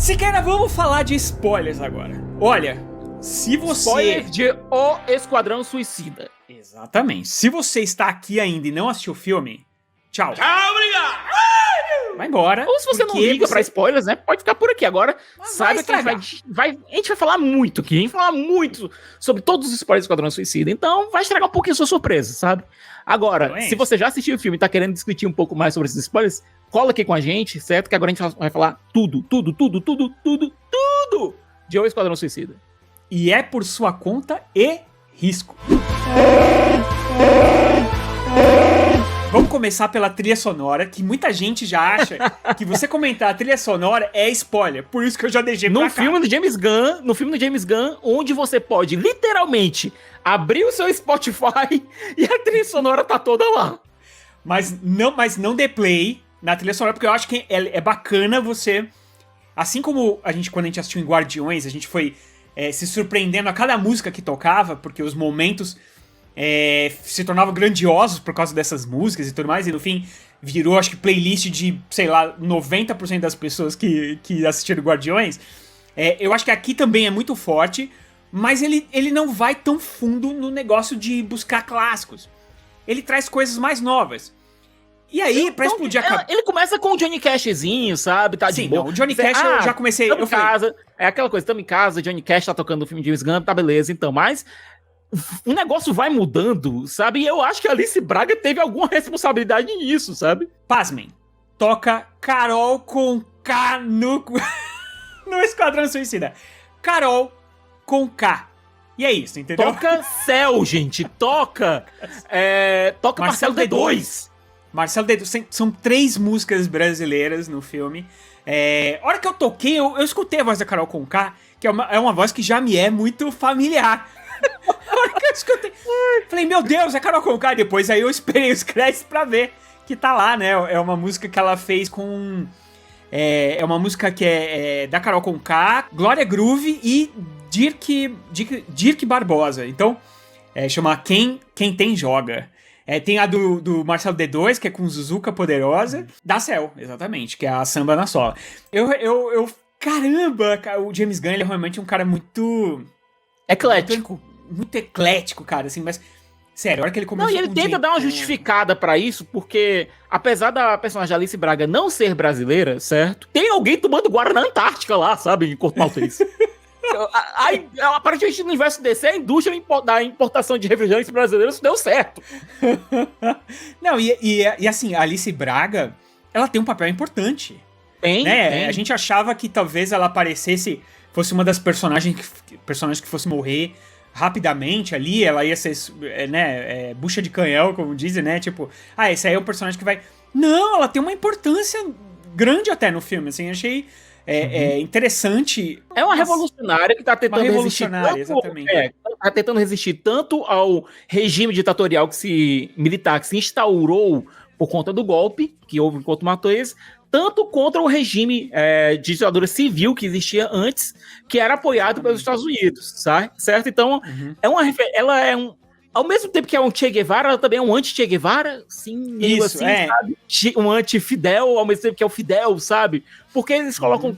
Siqueira, vamos falar de spoilers agora. Olha, se você... Spoiler de O Esquadrão Suicida. Exatamente. Se você está aqui ainda e não assistiu o filme, tchau. Tchau, obrigado! Vai embora. Ou se você não liga pra spoilers, né? Pode ficar por aqui. Agora, saiba que a gente vai falar muito aqui. A gente vai falar muito sobre todos os spoilers do Esquadrão Suicida. Então, vai estragar um pouquinho a sua surpresa, sabe? Agora, se você já assistiu o filme e tá querendo discutir um pouco mais sobre esses spoilers, cola aqui com a gente, certo? Que agora a gente vai falar tudo de O Esquadrão Suicida. E é por sua conta e risco. Vamos começar pela trilha sonora, que muita gente já acha que você comentar a trilha sonora é spoiler. Por isso que eu já deixei pra cá. No filme do James Gunn, onde você pode literalmente abrir o seu Spotify e a trilha sonora tá toda lá. Mas não dê play na trilha sonora, porque eu acho que é bacana você... Assim como quando a gente assistiu em Guardiões, a gente foi se surpreendendo a cada música que tocava, porque os momentos se tornavam grandiosos por causa dessas músicas e tudo mais, e no fim virou, acho que, playlist de, sei lá, 90% das pessoas que assistiram Guardiões. Eu acho que aqui também é muito forte, mas ele não vai tão fundo no negócio de buscar clássicos. Ele traz coisas mais novas. E aí, pra explodir a cabeça... Ele começa com o Johnny Cashzinho, sabe? Tá de boa. Não, o Johnny Cash eu já comecei... Tamo em casa, é aquela coisa, tamo em casa, Johnny Cash tá tocando o filme de James Gunn, tá beleza, então, mas... O negócio vai mudando, sabe? E eu acho que a Alice Braga teve alguma responsabilidade nisso, sabe? Pasmem. Toca Carol com K no Esquadrão Suicida. Carol com K. E é isso, entendeu? Toca Céu, gente. Toca Marcelo D2. Marcelo D2. São 3 músicas brasileiras no filme. A hora que eu toquei, eu escutei a voz da Carol com K, que é uma voz que já me é muito familiar. A hora que eu escutei, falei, meu Deus, é Carol Conká. Depois aí eu esperei os créditos pra ver que tá lá, né? É uma música que ela fez com... É uma música que é da Carol Conká, Glória Groove e Dirk Barbosa. Então, chama Quem Tem Joga. Tem a do Marcelo D2, que é com Zuzuca Poderosa. Da Cell, exatamente, que é a Samba na Sola. Caramba, o James Gunn, ele é realmente um cara muito... Eclético. Muito eclético, cara, assim, mas... Sério, a hora que ele começou... Não, e ele tenta dar uma justificada pra isso, porque, apesar da personagem Alice Braga não ser brasileira, certo? Tem alguém tomando guarda na Antártica lá, sabe? Em Corto Maltese. Aí, aparentemente, no universo DC, a indústria da importação de refrigerantes brasileiros deu certo. Não, e assim, a Alice Braga, ela tem um papel importante. Tem. A gente achava que talvez ela aparecesse... Fosse uma das personagens que fosse morrer rapidamente ali, ela ia ser, bucha de canhão, como dizem, né? Tipo, esse aí é o personagem que vai... Não, ela tem uma importância grande até no filme, assim, achei interessante. É uma revolucionária que tá tentando resistir exatamente. Tá tentando resistir tanto ao regime ditatorial militar que se instaurou por conta do golpe que houve em Corto Maltese, tanto contra o regime de ditadura civil que existia antes, que era apoiado pelos Estados Unidos, sabe? Certo? Então, ela é ao mesmo tempo que é um Che Guevara, ela também é um anti-Che Guevara, sim, isso, assim, sabe? Um anti-Fidel, ao mesmo tempo que é o Fidel, sabe? Porque eles colocam...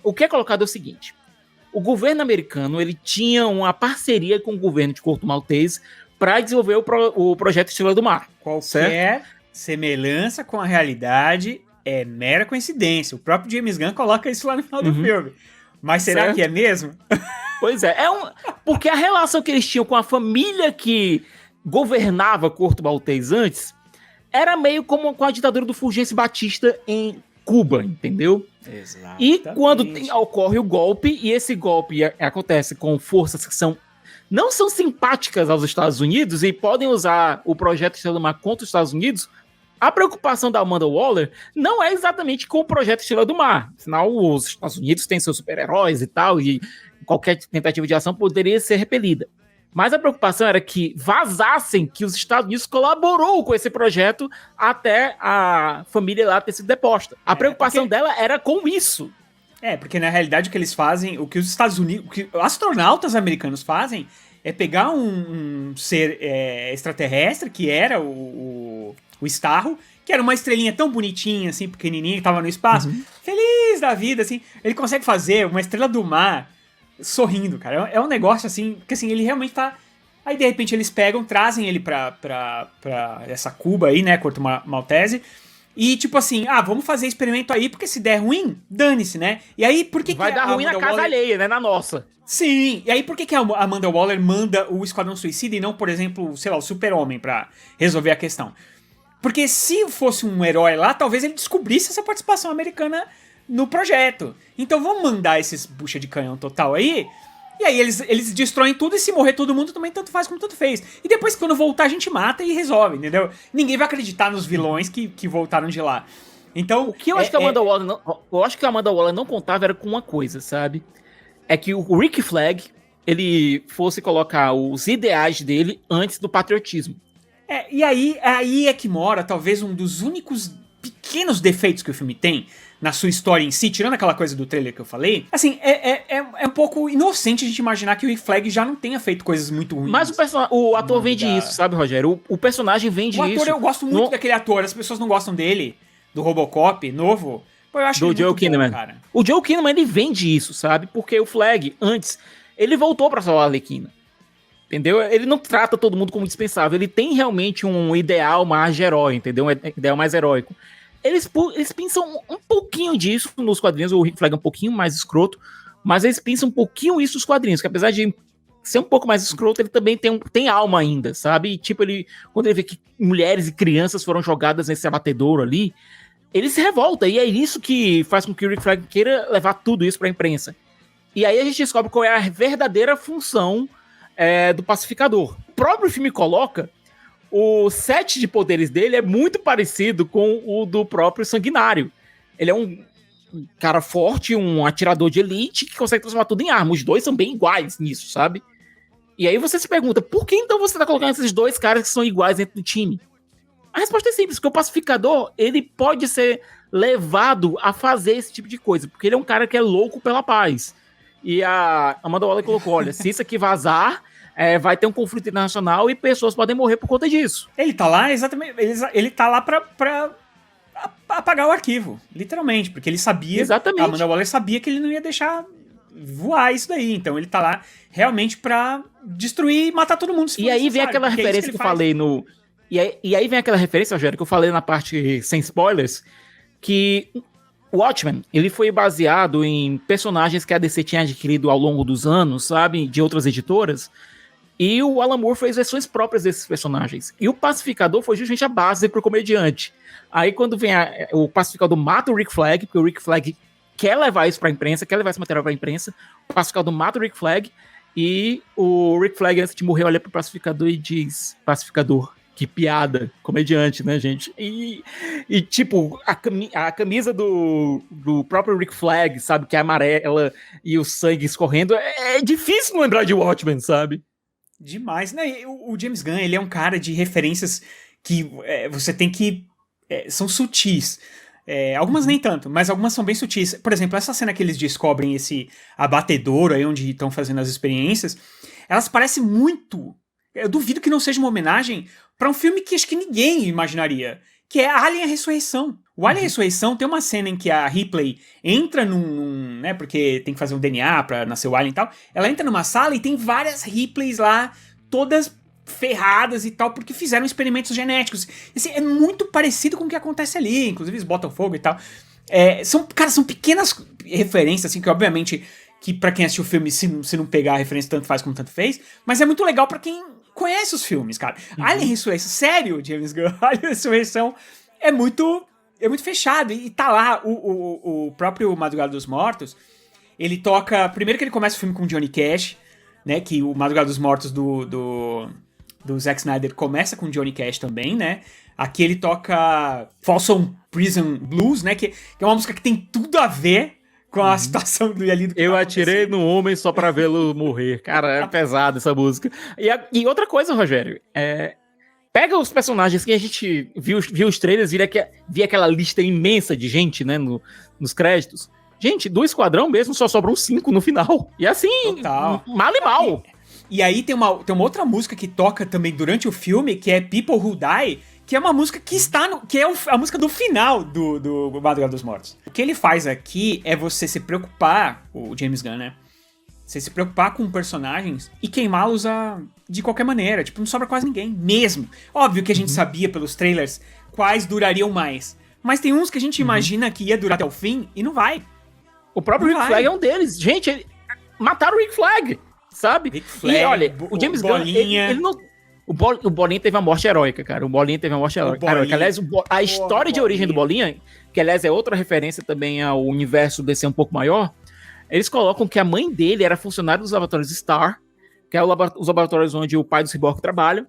O que é colocado é o seguinte, o governo americano, ele tinha uma parceria com o governo de Corto Maltese para desenvolver o projeto Estrela do Mar. Qualquer semelhança com a realidade é mera coincidência. O próprio James Gunn coloca isso lá no final do filme. Mas será que é mesmo? Pois é. Porque a relação que eles tinham com a família que governava Corto Maltese antes era meio como com a ditadura do Fulgêncio Batista em Cuba, entendeu? Exatamente. E quando ocorre o golpe, e esse golpe acontece com forças que não são simpáticas aos Estados Unidos e podem usar o projeto Estrela do Mar contra os Estados Unidos, a preocupação da Amanda Waller não é exatamente com o projeto Estrela do Mar. Afinal, os Estados Unidos têm seus super-heróis e tal, e qualquer tentativa de ação poderia ser repelida. Mas a preocupação era que vazassem que os Estados Unidos colaborou com esse projeto até a família lá ter sido deposta. A preocupação dela era com isso. Porque na realidade o que eles fazem, o que os Estados Unidos, o que astronautas americanos fazem é pegar um ser extraterrestre, que era o Starro, que era uma estrelinha tão bonitinha, assim, pequenininha, que tava no espaço, feliz da vida, assim. Ele consegue fazer uma estrela do mar sorrindo, cara. É um negócio, assim, que assim, ele realmente tá... Aí, de repente, eles pegam, trazem ele pra essa Cuba aí, né, Corto Maltese, e tipo assim, vamos fazer experimento aí, porque se der ruim, dane-se, né? E aí, por que vai dar ruim na casa alheia, né, na nossa. Sim, e aí por que a Amanda Waller manda o Esquadrão Suicida e não, por exemplo, sei lá, o Super-Homem pra resolver a questão? Porque se fosse um herói lá, talvez ele descobrisse essa participação americana no projeto. Então vamos mandar esses bucha de canhão total aí, e aí eles destroem tudo, e se morrer todo mundo também tanto faz como tanto fez. E depois quando voltar a gente mata e resolve, entendeu? Ninguém vai acreditar nos vilões que voltaram de lá. Então, o que eu acho que a Amanda Waller não, eu acho que a Amanda Waller não contava era com uma coisa, sabe? É que o Rick Flag, ele fosse colocar os ideais dele antes do patriotismo. E aí é que mora talvez um dos únicos pequenos defeitos que o filme tem na sua história em si, tirando aquela coisa do trailer que eu falei. Assim, é um pouco inocente a gente imaginar que o Rick Flag já não tenha feito coisas muito ruins. Mas o ator vende isso, sabe, Rogério? O personagem vende isso. O ator, eu gosto muito daquele ator, as pessoas não gostam dele, do Robocop novo. Pô, eu acho do Joe Kinnaman. Cara. O Joe Kinnaman, ele vende isso, sabe? Porque o Flag, antes, ele voltou pra salvar a Arlequina. Entendeu? Ele não trata todo mundo como indispensável. Ele tem realmente um ideal mais de herói, entendeu? Um ideal mais heróico. Eles pensam um pouquinho disso nos quadrinhos. O Rick Flag é um pouquinho mais escroto, mas eles pensam um pouquinho isso nos quadrinhos, que apesar de ser um pouco mais escroto, ele também tem alma ainda, sabe? E, tipo, quando ele vê que mulheres e crianças foram jogadas nesse abatedouro ali, ele se revolta, e é isso que faz com que o Rick Flag queira levar tudo isso pra imprensa. E aí a gente descobre qual é a verdadeira função do pacificador. O próprio filme coloca o set de poderes dele é muito parecido com o do próprio Sanguinário. Ele é um cara forte, um atirador de elite que consegue transformar tudo em arma. Os dois são bem iguais nisso, sabe? E aí você se pergunta, por que então você tá colocando esses dois caras que são iguais dentro do time? A resposta é simples, porque o pacificador, ele pode ser levado a fazer esse tipo de coisa, porque ele é um cara que é louco pela paz. E a Amanda Waller colocou, olha, se isso aqui vazar, vai ter um conflito internacional e pessoas podem morrer por conta disso. Ele tá lá, exatamente, ele tá lá pra apagar o arquivo, literalmente, porque ele sabia, exatamente. A Amanda Waller sabia que ele não ia deixar voar isso daí, então ele tá lá realmente pra destruir e matar todo mundo. E aí vem aquela referência que eu falei no... E aí vem aquela referência, Rogério, que eu falei na parte sem spoilers, que o Watchmen, ele foi baseado em personagens que a DC tinha adquirido ao longo dos anos, sabe, de outras editoras, e o Alan Moore fez versões próprias desses personagens. E o Pacificador foi justamente a base pro comediante. Aí quando vem o Pacificador mata o Rick Flag, porque o Rick Flag quer levar isso pra imprensa, quer levar esse material pra imprensa, o Pacificador mata o Rick Flag, e o Rick Flag, antes de morrer, olha pro Pacificador e diz, Pacificador, que piada, comediante, né, gente? E tipo, a camisa do próprio Rick Flag, sabe, que é amarela e o sangue escorrendo, é difícil não lembrar de Watchmen, sabe? Demais, né? O James Gunn, ele é um cara de referências que você tem que... são sutis. Algumas nem tanto, mas algumas são bem sutis. Por exemplo, essa cena que eles descobrem esse abatedouro aí onde estão fazendo as experiências, elas parecem muito... Eu duvido que não seja uma homenagem pra um filme que acho que ninguém imaginaria, que é Alien: A Ressurreição. O Alien: A Ressurreição tem uma cena em que a Ripley entra né, porque tem que fazer um DNA pra nascer o Alien e tal, ela entra numa sala e tem várias Ripleys lá, todas ferradas e tal, porque fizeram experimentos genéticos. Assim, é muito parecido com o que acontece ali, inclusive eles botam fogo e tal. São pequenas referências, assim, que obviamente, que pra quem assistiu o filme, se não pegar a referência, tanto faz como tanto fez, mas é muito legal pra quem conhece os filmes, cara. Alien: Ressurreição, sério, James Gunn, Alien: Ressurreição é muito fechado, e tá lá o próprio Madrugada dos Mortos, ele toca, primeiro que ele começa o filme com Johnny Cash, né, que o Madrugada dos Mortos do Zack Snyder começa com Johnny Cash também, né, aqui ele toca Folsom Prison Blues, né, que é uma música que tem tudo a ver com a situação do ali do que eu atirei no homem só pra vê-lo morrer. Cara, é pesado essa música. E outra coisa, Rogério, pega os personagens que a gente viu os trailers, via aquela lista imensa de gente, né, nos créditos. Gente, do Esquadrão mesmo só sobram 5 no final. E assim, total. Mal e mal. E aí tem uma outra música que toca também durante o filme, que é People Who Die, que é uma música que está que é a música do final do Madrugada dos Mortos. O que ele faz aqui é você se preocupar, o James Gunn, né? Você se preocupar com personagens e queimá-los de qualquer maneira. Tipo, não sobra quase ninguém, mesmo. Óbvio que a gente sabia pelos trailers quais durariam mais. Mas tem uns que a gente imagina que ia durar até o fim e não vai. O próprio Rick Flag é um deles. Gente, mataram o Rick Flag, sabe? Rick Flag, e olha, o James Gunn, ele não... O Bolinha teve uma morte heróica, cara. O Bolinha teve uma morte heróica. Aliás, a história de origem do Bolinha, que aliás é outra referência também ao universo DC um pouco maior, eles colocam que a mãe dele era funcionária dos laboratórios Star, que é os laboratórios onde o pai do Cyborg trabalha,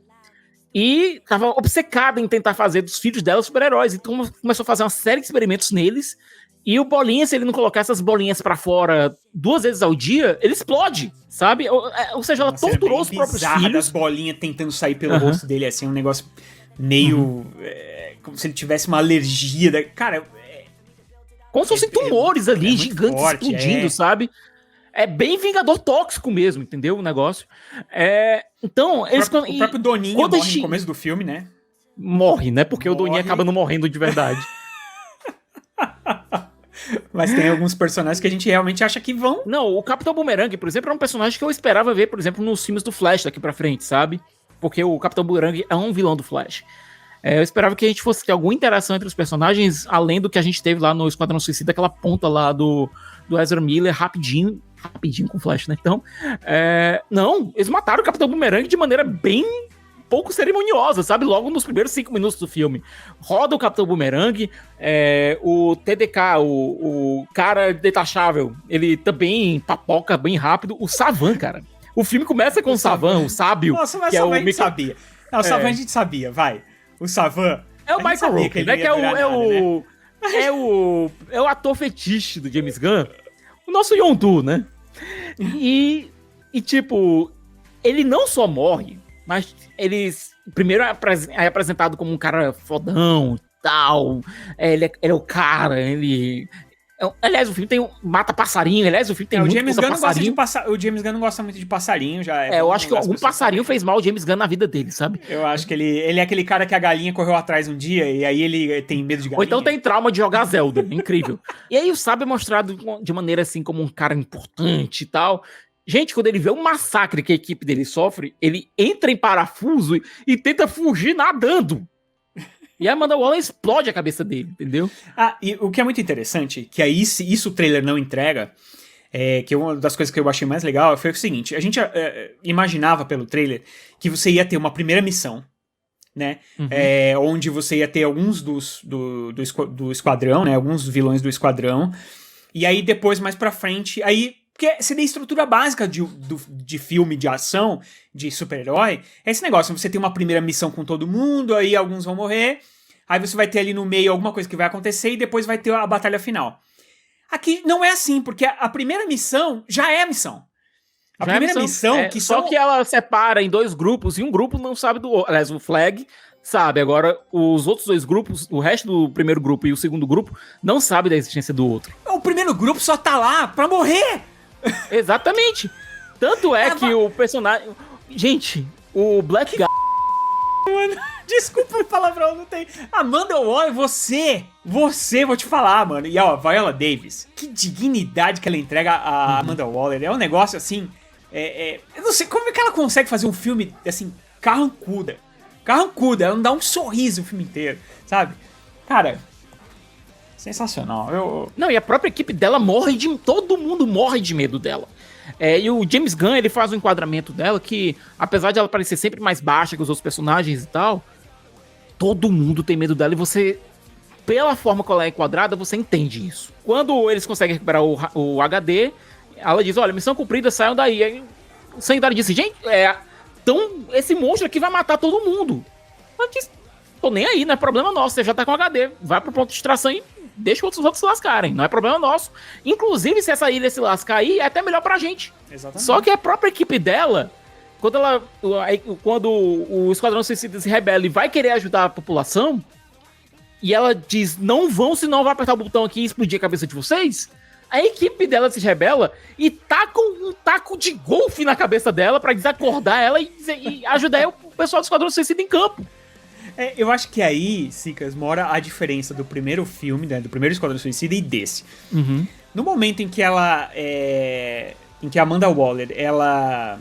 e estava obcecada em tentar fazer dos filhos dela super-heróis. Então começou a fazer uma série de experimentos neles, e o Bolinha, se ele não colocar essas bolinhas pra fora 2 vezes ao dia, ele explode, sabe? Ou seja, ela torturou os próprios filhos. Das bolinhas tentando sair pelo rosto dele, assim, um negócio meio... como se ele tivesse uma alergia. Cara... Como se fossem tumores ali, gigantes forte, explodindo, sabe? É bem Vingador tóxico mesmo, entendeu? O negócio. Então, o próprio Doninho morre no começo do filme, né? Morre, né? Porque o Doninho acaba não morrendo de verdade. Mas tem alguns personagens que a gente realmente acha que vão... Não, o Capitão Boomerang, por exemplo, é um personagem que eu esperava ver, por exemplo, nos filmes do Flash daqui pra frente, sabe? Porque o Capitão Boomerang é um vilão do Flash. Eu esperava que a gente fosse ter alguma interação entre os personagens, além do que a gente teve lá no Esquadrão Suicida, aquela ponta lá do Ezra Miller, rapidinho com o Flash, né? Então, não, eles mataram o Capitão Boomerang de maneira bem pouco cerimoniosa, sabe? Logo nos primeiros 5 minutos do filme. Roda o Capitão Boomerang, o TDK, o cara detachável, ele também papoca bem rápido. O Savan, cara. O filme começa com o Savan, o sábio. Nossa, mas o Savan a gente sabia. Não, o Savan a gente sabia, vai. O Savan... É o Michael Rooker, né? Que é o ator fetiche do James Gunn. O nosso Yondu, né? E tipo, ele não só morre, mas ele primeiro é apresentado como um cara fodão e tal. Ele é o cara, ele... Aliás, o filme mata passarinho. Aliás, o filme tem muito passarinho. O James Gunn não gosta muito de passarinho. Eu acho que algum passarinho fez mal ao James Gunn na vida dele, sabe? Eu acho que ele é aquele cara que a galinha correu atrás um dia e aí ele tem medo de galinha. Ou então tem trauma de jogar Zelda. Incrível. E aí o Sábio é mostrado de maneira assim como um cara importante e tal. Gente, quando ele vê o massacre que a equipe dele sofre, ele entra em parafuso e tenta fugir nadando. E a Amanda Waller explode a cabeça dele, entendeu? E o que é muito interessante, que aí isso o trailer não entrega, que uma das coisas que eu achei mais legal foi o seguinte, a gente imaginava pelo trailer que você ia ter uma primeira missão, né? Onde você ia ter alguns do esquadrão, né? Alguns vilões do esquadrão, e aí depois, mais pra frente, porque seria a estrutura básica de filme de ação, de super-herói, é esse negócio, você tem uma primeira missão com todo mundo, aí alguns vão morrer, aí você vai ter ali no meio alguma coisa que vai acontecer e depois vai ter a batalha final. Aqui não é assim, porque a primeira missão já é a missão. A primeira missão que só que ela separa em 2 grupos e um grupo não sabe do outro. Aliás, o Flag sabe, agora os outros 2 grupos, o resto do primeiro grupo e o segundo grupo, não sabe da existência do outro. O primeiro grupo só tá lá pra morrer! Exatamente. Tanto que o personagem... Gente, o Black Guy... Mano, desculpa o palavrão, não tem... Amanda Waller, você, vou te falar, mano. E ó, Viola Davis, que dignidade que ela entrega a Amanda Waller. É um negócio assim... eu não sei como é que ela consegue fazer um filme, assim, carrancuda. Ela não dá um sorriso o filme inteiro, sabe? Cara... Sensacional. Não, e a própria equipe dela todo mundo morre de medo dela. E o James Gunn, ele faz um enquadramento dela que, apesar de ela parecer sempre mais baixa que os outros personagens e tal, todo mundo tem medo dela e você, pela forma como ela é enquadrada, você entende isso. Quando eles conseguem recuperar o HD, ela diz, olha, missão cumprida, saiam daí. Aí o Sanguinário disse, gente, então esse monstro aqui vai matar todo mundo. Ela disse, tô nem aí, não é problema nosso, você já tá com HD, vai pro ponto de extração e deixa os outros se lascarem, não é problema nosso. Inclusive, se essa ilha se lascar aí, é até melhor pra gente. Exatamente. Só que a própria equipe dela, quando o Esquadrão Suicida se rebela e vai querer ajudar a população, e ela diz, não vão, senão vai apertar o botão aqui e explodir a cabeça de vocês, a equipe dela se rebela e taca um taco de golfe na cabeça dela pra desacordar ela e ajudar o pessoal do Esquadrão Suicida em campo. Eu acho que aí, Sicas, mora a diferença do primeiro filme, né, do primeiro Esquadrão Suicida e desse. Uhum. No momento em que em que a Amanda Waller, ela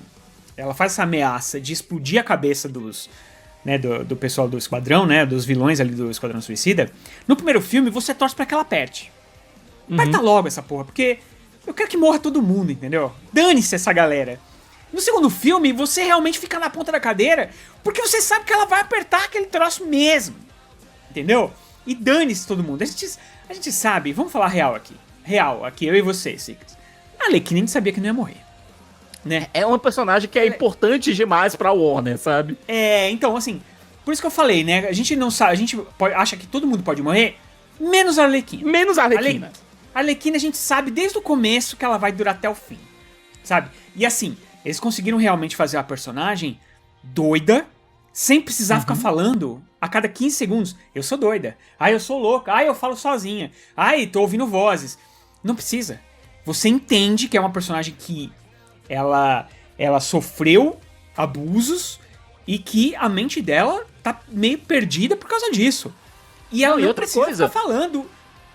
faz essa ameaça de explodir a cabeça do pessoal do Esquadrão, né, dos vilões ali do Esquadrão Suicida, no primeiro filme você torce pra que ela aperte. Aperta logo essa porra, porque eu quero que morra todo mundo, entendeu? Dane-se essa galera. No segundo filme, você realmente fica na ponta da cadeira, porque você sabe que ela vai apertar aquele troço mesmo. Entendeu? E dane-se todo mundo. A gente sabe, vamos falar real aqui. Real, aqui, eu e você, Sicas. A Arlequina a gente sabia que não ia morrer. Né? É uma personagem que é importante demais pra Warner, sabe? Então, assim, por isso que eu falei, né? A gente não sabe, acha que todo mundo pode morrer, menos a Arlequina. Menos a Arlequina. A Arlequina a gente sabe desde o começo que ela vai durar até o fim, sabe? E assim, eles conseguiram realmente fazer a personagem doida, sem precisar ficar falando a cada 15 segundos. Eu sou doida. Eu sou louca. Eu falo sozinha. Tô ouvindo vozes. Não precisa. Você entende que é uma personagem que ela sofreu abusos e que a mente dela tá meio perdida por causa disso. E ela não outra precisa coisa, ficar falando.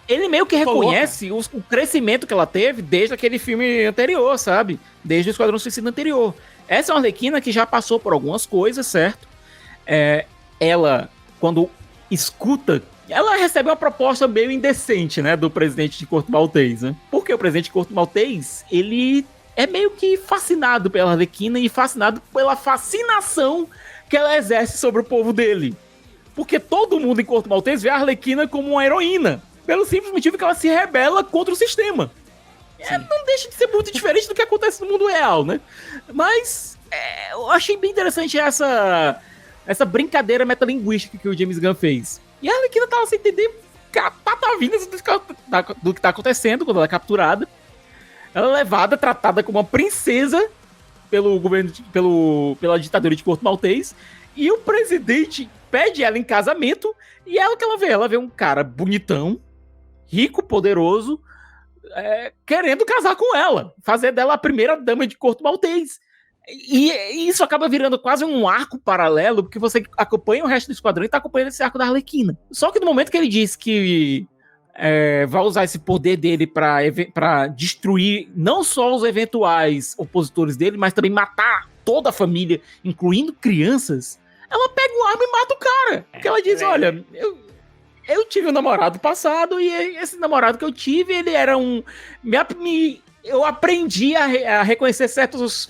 Ele meio que reconhece o crescimento que ela teve desde aquele filme anterior, sabe? Desde o Esquadrão Suicida anterior. Essa é uma Arlequina que já passou por algumas coisas, certo? Ela, quando escuta, ela recebe uma proposta meio indecente, né? Do presidente de Corto Maltês, né? Porque o presidente de Corto Maltês, ele é meio que fascinado pela Arlequina e fascinado pela fascinação que ela exerce sobre o povo dele. Porque todo mundo em Corto Maltês vê a Arlequina como uma heroína. Pelo simples motivo que ela se rebela contra o sistema. Não deixa de ser muito diferente do que acontece no mundo real, né? Mas eu achei bem interessante essa brincadeira metalinguística que o James Gunn fez. E a Arlequina tava sem entender patavinas do que tá acontecendo quando ela é capturada. Ela é levada, tratada como uma princesa pelo governo, pela ditadura de Corto Maltês. E o presidente pede ela em casamento. E é o que ela vê. Ela vê um cara bonitão, rico, poderoso, querendo casar com ela, fazer dela a primeira dama de Corto Maltês. E isso acaba virando quase um arco paralelo, porque você acompanha o resto do esquadrão e tá acompanhando esse arco da Arlequina. Só que no momento que ele diz que vai usar esse poder dele pra destruir não só os eventuais opositores dele, mas também matar toda a família, incluindo crianças, ela pega uma arma e mata o cara. Porque ela diz, olha, eu tive um namorado passado e esse namorado que eu tive, ele era eu aprendi a reconhecer certos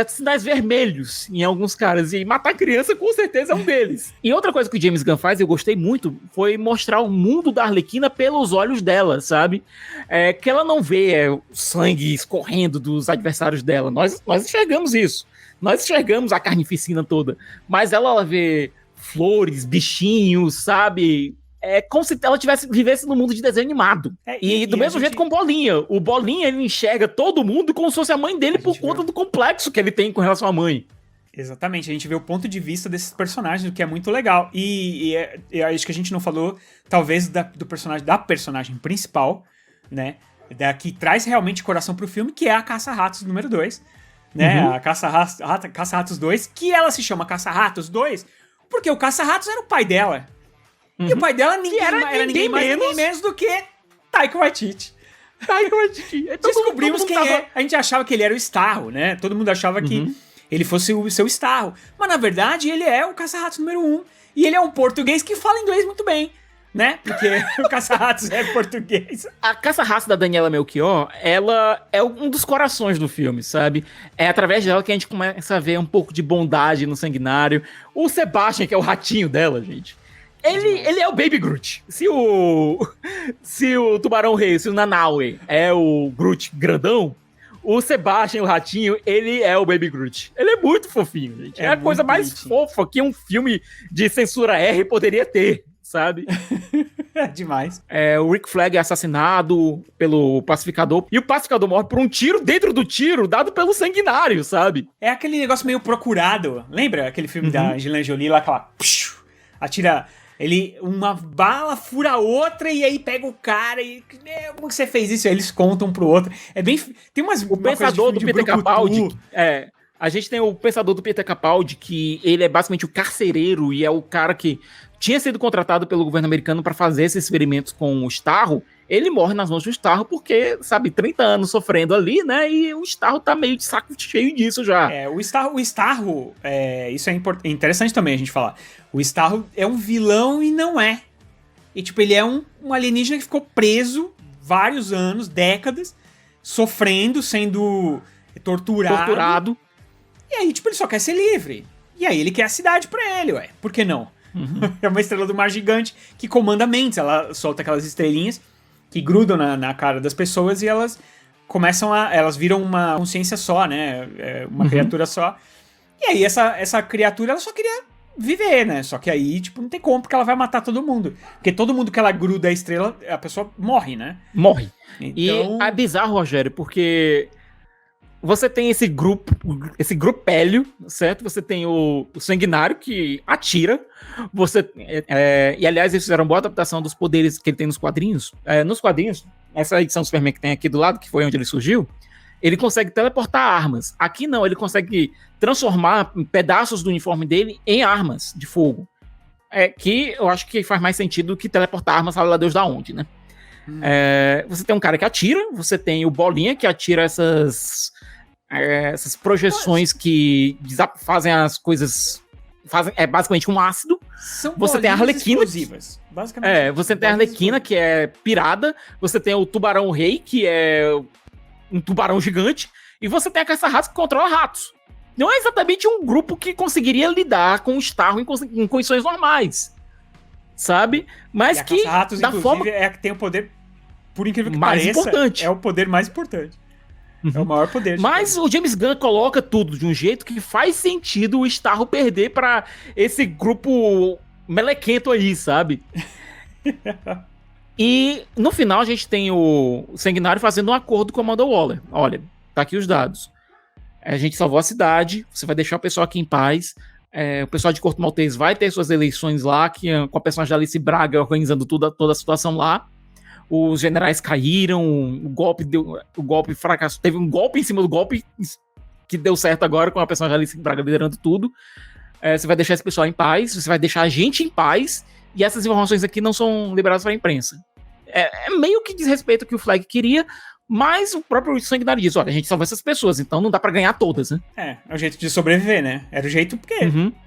sinais vermelhos em alguns caras, e matar criança com certeza é um deles. E outra coisa que o James Gunn faz, eu gostei muito, foi mostrar o mundo da Arlequina pelos olhos dela, sabe? Que ela não vê o sangue escorrendo dos adversários dela, nós enxergamos isso, nós enxergamos a carnificina toda, mas ela vê flores, bichinhos, sabe? Como se ela vivesse no mundo de desenho animado. E do mesmo jeito com o Bolinha. O Bolinha, ele enxerga todo mundo como se fosse a mãe dele por conta do complexo que ele tem com relação à mãe. Exatamente, a gente vê o ponto de vista desses personagens, o que é muito legal. E acho que a gente não falou, talvez, da personagem principal, né? Que traz realmente coração pro filme, que é a Caça-Ratos número 2. Né? A Caça-Ratos 2, que ela se chama Caça-Ratos 2, porque o Caça-Ratos era o pai dela. E o pai dela era ninguém mais ninguém menos do que Taika Waititi. Descobrimos quem é. A gente achava que ele era o Starro, né? Todo mundo achava que ele fosse o seu Starro. Mas na verdade ele é o Caça-Ratos número 1. E ele é um português que fala inglês muito bem, né? Porque o Caça-Ratos é português. A Caça-Ratos da Daniela Melchior, ela é um dos corações do filme, sabe? É através dela que a gente começa a ver um pouco de bondade no Sanguinário. O Sebastian, que é o ratinho dela, gente. Ele é o Baby Groot. Se o Tubarão Rei, se o Nanaue é o Groot grandão, o Sebastian, o ratinho, ele é o Baby Groot. Ele é muito fofinho, gente. É a coisa mais fofa que um filme de censura R poderia ter, sabe? É demais. O Rick Flag é assassinado pelo Pacificador, e o Pacificador morre por um tiro dentro do tiro dado pelo Sanguinário, sabe? É aquele negócio meio procurado. Lembra aquele filme da Angelina Jolie lá, aquela... atira... uma bala fura a outra e aí pega o cara e... Como que você fez isso? Aí eles contam pro outro. É bem... Tem umas... O pensador do Peter Capaldi... A gente tem o pensador do Peter Capaldi, que ele é basicamente o carcereiro e é o cara que tinha sido contratado pelo governo americano para fazer esses experimentos com o Starro. Ele morre nas mãos do Starro porque, sabe, 30 anos sofrendo ali, né? E o Starro tá meio de saco cheio disso já. O Starro, isso é interessante também a gente falar. O Starro é um vilão e não é. E, tipo, ele é um alienígena que ficou preso vários anos, décadas, sofrendo, sendo torturado. E aí, tipo, ele só quer ser livre. E aí ele quer a cidade pra ele, ué. Por que não? Uhum. É uma estrela do mar gigante que comanda mentes. Ela solta aquelas estrelinhas que grudam na cara das pessoas e elas começam elas viram uma consciência só, né? Uma criatura só. E aí essa criatura, ela só queria viver, né? Só que aí, tipo, não tem como, porque ela vai matar todo mundo. Porque todo mundo que ela gruda a estrela, a pessoa morre, né? Morre. Então... E é bizarro, Rogério, porque você tem esse grupélio, certo? Você tem o sanguinário que atira. E aliás, eles fizeram uma boa adaptação dos poderes que ele tem nos quadrinhos. Nos quadrinhos, essa edição do Superman que tem aqui do lado, que foi onde ele surgiu, ele consegue teleportar armas. Aqui não, ele consegue transformar pedaços do uniforme dele em armas de fogo. Que eu acho que faz mais sentido do que teleportar armas, sabe lá Deus da onde, né? Você tem um cara que atira, você tem o Bolinha que atira essas projeções que fazem as coisas. É basicamente um ácido. Você tem a Arlequina. Você tem a Arlequina, que é pirada. Você tem o Tubarão Rei, que é um tubarão gigante. E você tem a Caça-Ratos, que controla ratos. Não é exatamente um grupo que conseguiria lidar com o Starro em condições normais. Sabe? Mas que. A Caça-Ratos, inclusive, é a que tem o poder, por incrível que mais pareça, importante. É o poder mais importante. É o maior poder. Mas o James Gunn coloca tudo de um jeito que faz sentido o Starro perder pra esse grupo melequento aí, sabe? E no final a gente tem o Sanguinário fazendo um acordo com a Amanda Waller. Olha, tá aqui os dados. A gente salvou a cidade, você vai deixar o pessoal aqui em paz. O pessoal de Corto Maltese vai ter suas eleições lá, com a personagem da Alice Braga organizando toda a situação lá. Os generais caíram, o golpe fracassou. Teve um golpe em cima do golpe que deu certo agora com a personagem Alice Braga liderando tudo. Você vai deixar esse pessoal em paz, você vai deixar a gente em paz, e essas informações aqui não são liberadas para a imprensa. É meio que desrespeito ao que o Flag queria, mas o próprio Sanguinário diz, olha, a gente salvou essas pessoas, então não dá pra ganhar todas, né? É o jeito de sobreviver, né? Era o jeito porque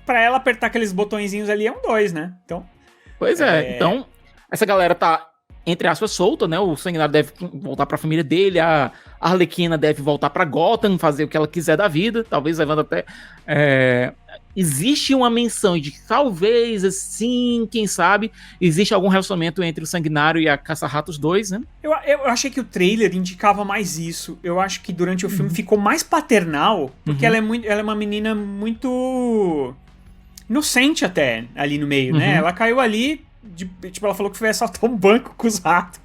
pra ela apertar aqueles botõezinhos ali é um 2, né? Então... Pois então essa galera tá, entre aspas, solta, né? O Sanguinário deve voltar pra família dele, a Arlequina deve voltar pra Gotham, fazer o que ela quiser da vida, talvez levando até... Existe uma menção de que talvez, assim, quem sabe, existe algum relacionamento entre o Sanguinário e a Caça-Ratos 2, né? Eu achei que o trailer indicava mais isso. Eu acho que durante o filme ficou mais paternal, porque ela é uma menina muito inocente até, ali no meio, né? Ela caiu ali, tipo, ela falou que foi assaltar um banco com os ratos.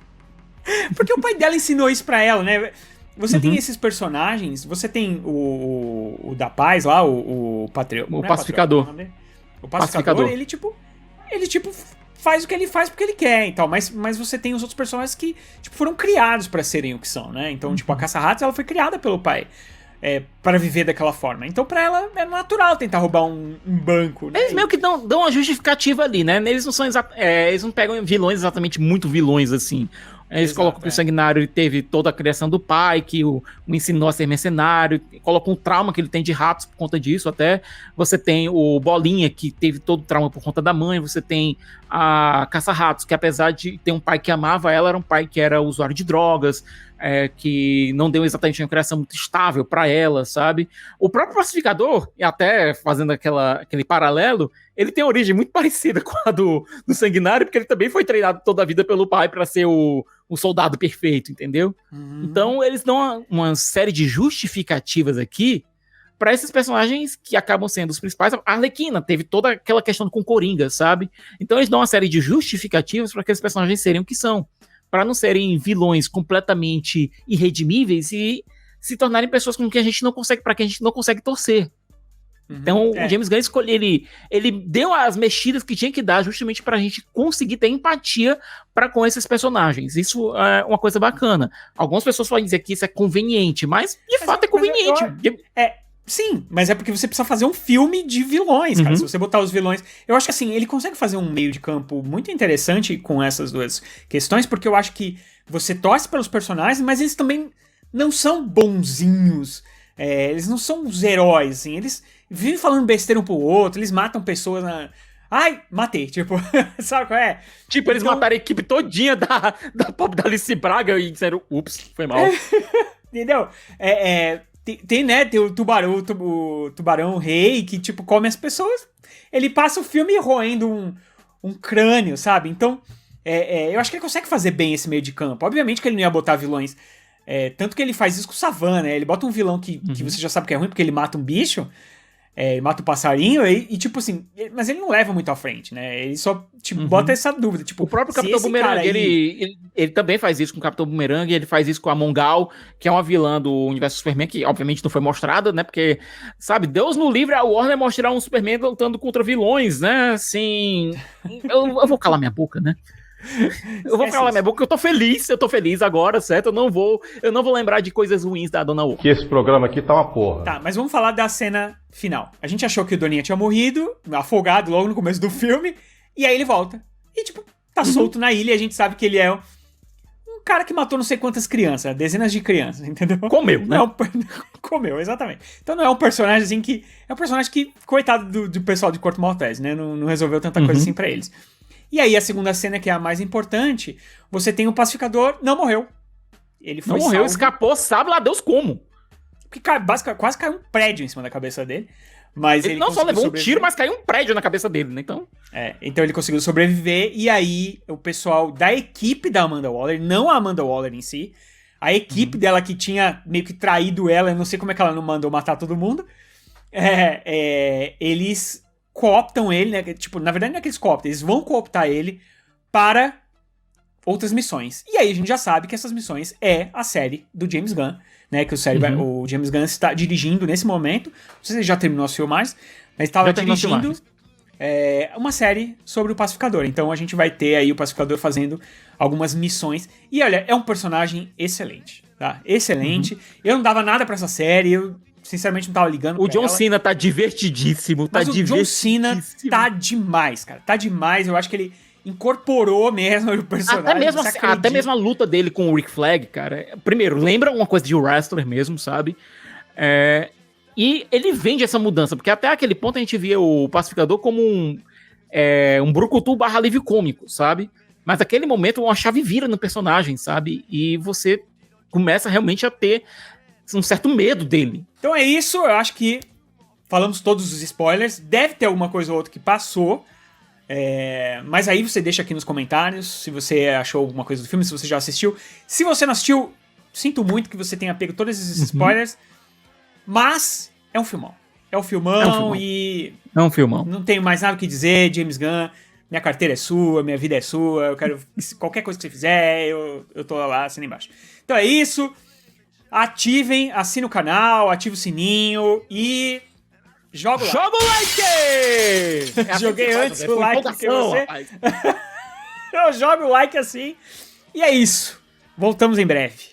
Porque o pai dela ensinou isso pra ela, né? Você tem esses personagens, você tem o da paz lá, o pacificador. O pacificador, ele tipo faz o que ele faz porque ele quer e tal, mas você tem os outros personagens que tipo, foram criados pra serem o que são, né? Então, tipo, a Caça-Ratos, ela foi criada pelo pai para viver daquela forma. Então, pra ela, é natural tentar roubar um banco, né? Eles meio que dão uma justificativa ali, né? Eles não são eles não pegam vilões exatamente muito vilões, assim. Eles colocam que o Sanguinário teve toda a criação do pai, que o ensinou a ser mercenário, colocam o trauma que ele tem de ratos por conta disso até. Você tem o Bolinha, que teve todo o trauma por conta da mãe. Você tem a Caça-Ratos, que apesar de ter um pai que amava ela, era um pai que era usuário de drogas, que não deu exatamente uma criação muito estável para ela, sabe? O próprio Pacificador, e até fazendo aquele paralelo, ele tem origem muito parecida com a do Sanguinário, porque ele também foi treinado toda a vida pelo pai para ser o soldado perfeito, entendeu? Então eles dão uma série de justificativas aqui para esses personagens que acabam sendo os principais. A Arlequina teve toda aquela questão com Coringa, sabe? Então eles dão uma série de justificativas para aqueles personagens serem o que são, para não serem vilões completamente irredimíveis e se tornarem pessoas com quem a gente não consegue torcer. Então, o James Gunn ele deu as mexidas que tinha que dar justamente pra gente conseguir ter empatia com esses personagens. Isso é uma coisa bacana. Algumas pessoas podem dizer que isso é conveniente, mas de fato é conveniente. Sim, mas é porque você precisa fazer um filme de vilões, cara. Se você botar os vilões... Eu acho que, assim, ele consegue fazer um meio de campo muito interessante com essas duas questões, porque eu acho que você torce pelos personagens, mas eles também não são bonzinhos. Eles não são os heróis, assim. Eles vivem falando besteira um pro outro, eles matam pessoas na... Ai, matei, tipo, sabe qual é? Tipo, eles mataram a equipe todinha da da Alice Braga e disseram, ups, foi mal. Entendeu? Tem, né, tem o tubarão rei que, tipo, come as pessoas. Ele passa o filme roendo um crânio, sabe? Então, eu acho que ele consegue fazer bem esse meio de campo. Obviamente que ele não ia botar vilões. Tanto que ele faz isso com o Savan, né? Ele bota um vilão que você já sabe que é ruim porque ele mata um bicho. Mata o passarinho e tipo assim, mas ele não leva muito à frente, né? Ele só, tipo, bota essa dúvida. Tipo, o próprio Capitão Boomerang, ele também faz isso com o Capitão Boomerang, ele faz isso com a Mongal, que é uma vilã do universo Superman, que obviamente não foi mostrada, né? Porque, sabe, Deus no livre a Warner mostrar um Superman lutando contra vilões, né? Assim, eu vou calar minha boca, né? Eu vou falar minha boca, eu tô feliz agora, certo? Eu não vou lembrar de coisas ruins da Dona Warner. Que esse programa aqui tá uma porra. Tá, mas vamos falar da cena final. A gente achou que o Doninha tinha morrido, afogado logo no começo do filme, e aí ele volta. E, tipo, tá solto na ilha e a gente sabe que ele é um cara que matou não sei quantas crianças, dezenas de crianças, entendeu? Comeu, né? Comeu, exatamente. Então não é um personagem assim que... É um personagem que, coitado do pessoal de Corto Maltese, né? Não resolveu tanta coisa assim pra eles. E aí a segunda cena, que é a mais importante, você tem o pacificador, não morreu. Ele foi não morreu, salvo. Escapou, sabe lá Deus como. Porque quase caiu um prédio em cima da cabeça dele. Mas ele não só levou um tiro, mas caiu um prédio na cabeça dele, né? Então ele conseguiu sobreviver. E aí o pessoal da equipe da Amanda Waller, não a Amanda Waller em si, a equipe dela que tinha meio que traído ela, eu não sei como é que ela não mandou matar todo mundo, eles cooptam ele, né? Tipo, na verdade não é que eles cooptam, eles vão cooptar ele para outras missões. E aí a gente já sabe que essas missões é a série do James Gunn, né? Que o James Gunn está dirigindo nesse momento. Não sei se ele já terminou as filmagens, mas estava dirigindo uma série sobre o Pacificador. Então a gente vai ter aí o Pacificador fazendo algumas missões. E olha, é um personagem excelente, tá? Excelente. Eu não dava nada pra essa série, eu sinceramente não tava ligando. O John Cena tá divertidíssimo, mas o John Cena tá demais, cara. Tá demais. Eu acho que ele incorporou mesmo o personagem. Até mesmo a luta dele com o Rick Flag, cara. Primeiro, lembra uma coisa de wrestler mesmo, sabe? E ele vende essa mudança, porque até aquele ponto a gente via o Pacificador como um brucutu / alívio cômico, sabe? Mas naquele momento uma chave vira no personagem, sabe? E você começa realmente a ter um certo medo dele. Então é isso, eu acho que falamos todos os spoilers. Deve ter alguma coisa ou outra que passou. Mas aí você deixa aqui nos comentários se você achou alguma coisa do filme, se você já assistiu. Se você não assistiu, sinto muito que você tenha pego todos esses spoilers. Mas é um filmão. É um filmão e... É um filmão. Não tenho mais nada o que dizer, James Gunn. Minha carteira é sua, minha vida é sua. Eu quero... Qualquer coisa que você fizer, eu tô lá, assina embaixo. Então é isso. Ativem, assinem o canal, ative o sininho e... Joga o like! Joga o like! Joguei antes o like que você. Eu jogo o like assim. E é isso. Voltamos em breve.